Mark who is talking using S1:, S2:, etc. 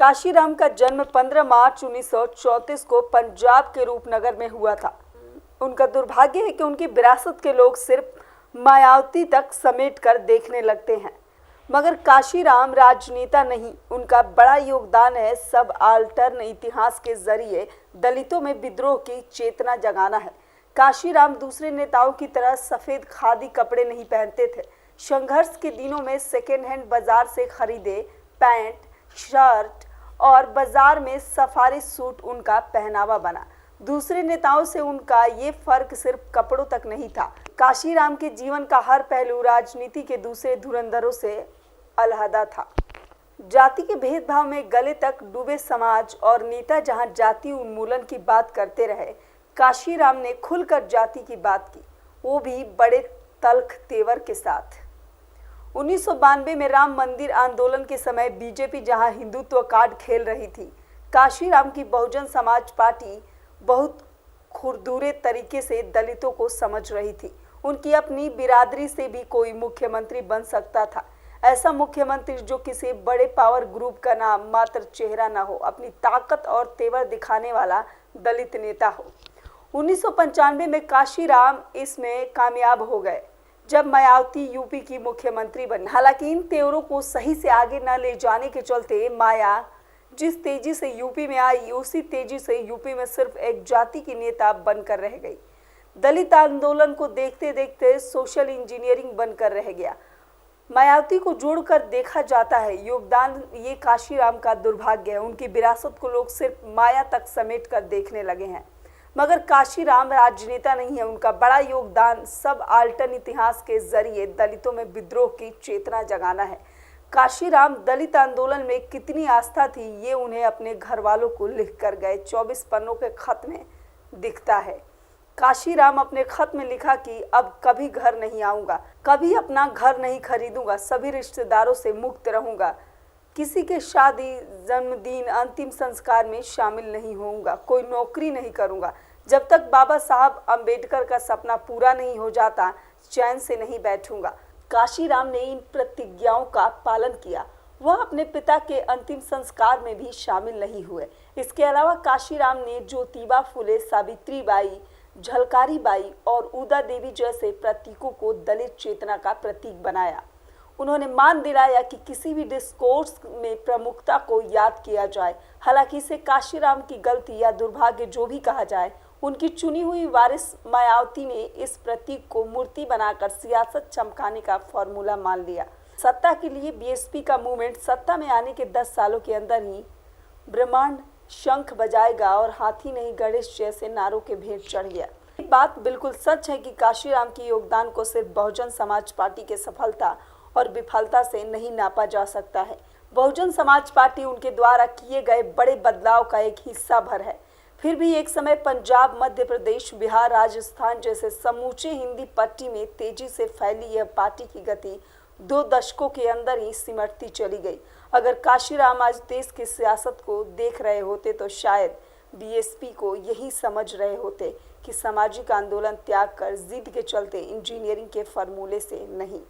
S1: काशीराम का जन्म 15 मार्च 1934 को पंजाब के रूपनगर में हुआ था। उनका दुर्भाग्य है कि उनकी विरासत के लोग सिर्फ मायावती तक समेट कर देखने लगते हैं, मगर काशीराम राजनेता नहीं, उनका बड़ा योगदान है सब आल्टर्न इतिहास के जरिए दलितों में विद्रोह की चेतना जगाना है। काशीराम दूसरे नेताओं की तरह सफ़ेद खादी कपड़े नहीं पहनते थे। संघर्ष के दिनों में सेकेंड हैंड बाजार से खरीदे पैंट, शर्ट और बाजार में सफारी सूट उनका पहनावा बना। दूसरे नेताओं से उनका ये फर्क सिर्फ कपड़ों तक नहीं था। काशीराम के जीवन का हर पहलू राजनीति के दूसरे धुरंधरों से अलहदा था। जाति के भेदभाव में गले तक डूबे समाज और नेता जहां जाति उन्मूलन की बात करते रहे, काशीराम ने खुलकर जाति की बात की, वो भी बड़े तल्ख तेवर के साथ। 1992 में राम मंदिर आंदोलन के समय बीजेपी जहां हिंदुत्व कार्ड खेल रही थी, काशीराम की बहुजन समाज पार्टी बहुत खुरदुरे तरीके से दलितों को समझ रही थी। उनकी अपनी बिरादरी से भी कोई मुख्यमंत्री बन सकता था, ऐसा मुख्यमंत्री जो किसी बड़े पावर ग्रुप का नाम मात्र चेहरा ना हो, अपनी ताकत और तेवर दिखाने वाला दलित नेता हो। 1995 में काशीराम इसमें कामयाब हो गए जब मायावती यूपी की मुख्यमंत्री बनी। हालांकि इन तेवरों को सही से आगे न ले जाने के चलते माया जिस तेजी से यूपी में आई, उसी तेजी से यूपी में सिर्फ एक जाति की नेता बनकर रह गई। दलित आंदोलन को देखते देखते सोशल इंजीनियरिंग बनकर रह गया। मायावती को जोड़कर देखा जाता है योगदान, ये काशीराम का दुर्भाग्य है। उनकी विरासत को लोग सिर्फ माया तक समेट कर देखने लगे हैं, मगर काशीराम राजनेता नहीं है। उनका बड़ा योगदान सब आल्टर्न इतिहास के जरिए दलितों में विद्रोह की चेतना जगाना है। काशीराम दलित आंदोलन में कितनी आस्था थी, ये उन्हें अपने घर वालों को लिख कर गए 24 पन्नों के खत में दिखता है। काशीराम अपने खत में लिखा कि अब कभी घर नहीं आऊँगा, कभी अपना घर नहीं खरीदूंगा, सभी रिश्तेदारों से मुक्त रहूँगा, किसी के शादी, जन्मदिन, अंतिम संस्कार में शामिल नहीं होऊंगा, कोई नौकरी नहीं करूंगा। जब तक बाबा साहब अंबेडकर का सपना पूरा नहीं हो जाता, चैन से नहीं बैठूंगा। काशीराम ने इन प्रतिज्ञाओं का पालन किया। वह अपने पिता के अंतिम संस्कार में भी शामिल नहीं हुए। इसके अलावा काशीराम ने ज्योतिबा फुले, सावित्री बाई, झलकारी बाई और उदा देवी जैसे प्रतीकों को दलित चेतना का प्रतीक बनाया। उन्होंने मान दिलाया कि किसी भी डिस्कोर्स में प्रमुखता को याद किया जाए। हालांकि इसे काशीराम की गलती या दुर्भाग्य जो भी कहा जाए, उनकी चुनी हुई वारिस मायावती ने इस प्रतीक को मूर्ति बनाकर सियासत चमकाने का फॉर्मूला मान लिया। सत्ता के लिए बीएसपी का मूवमेंट सत्ता में आने के 10 सालों के अंदर ही ब्रह्मांड शंख बजाएगा और हाथी नहीं गणेश जैसे नारों के भेंट चढ़ गया। ये बात बिल्कुल सच है कि काशीराम की योगदान को सिर्फ बहुजन समाज पार्टी के सफलता और विफलता से नहीं नापा जा सकता है। बहुजन समाज पार्टी उनके द्वारा किए गए बड़े बदलाव का एक हिस्सा भर है। फिर भी एक समय पंजाब, मध्य प्रदेश, बिहार, राजस्थान जैसे समूचे हिंदी पट्टी में तेजी से फैली यह पार्टी की गति 2 दशकों के अंदर ही सिमटती चली गई। अगर काशीराम आज देश की सियासत को देख रहे होते तो शायद बीएसपी को यही समझ रहे होते कि सामाजिक आंदोलन त्याग कर जिद के चलते इंजीनियरिंग के फॉर्मूले से नहीं।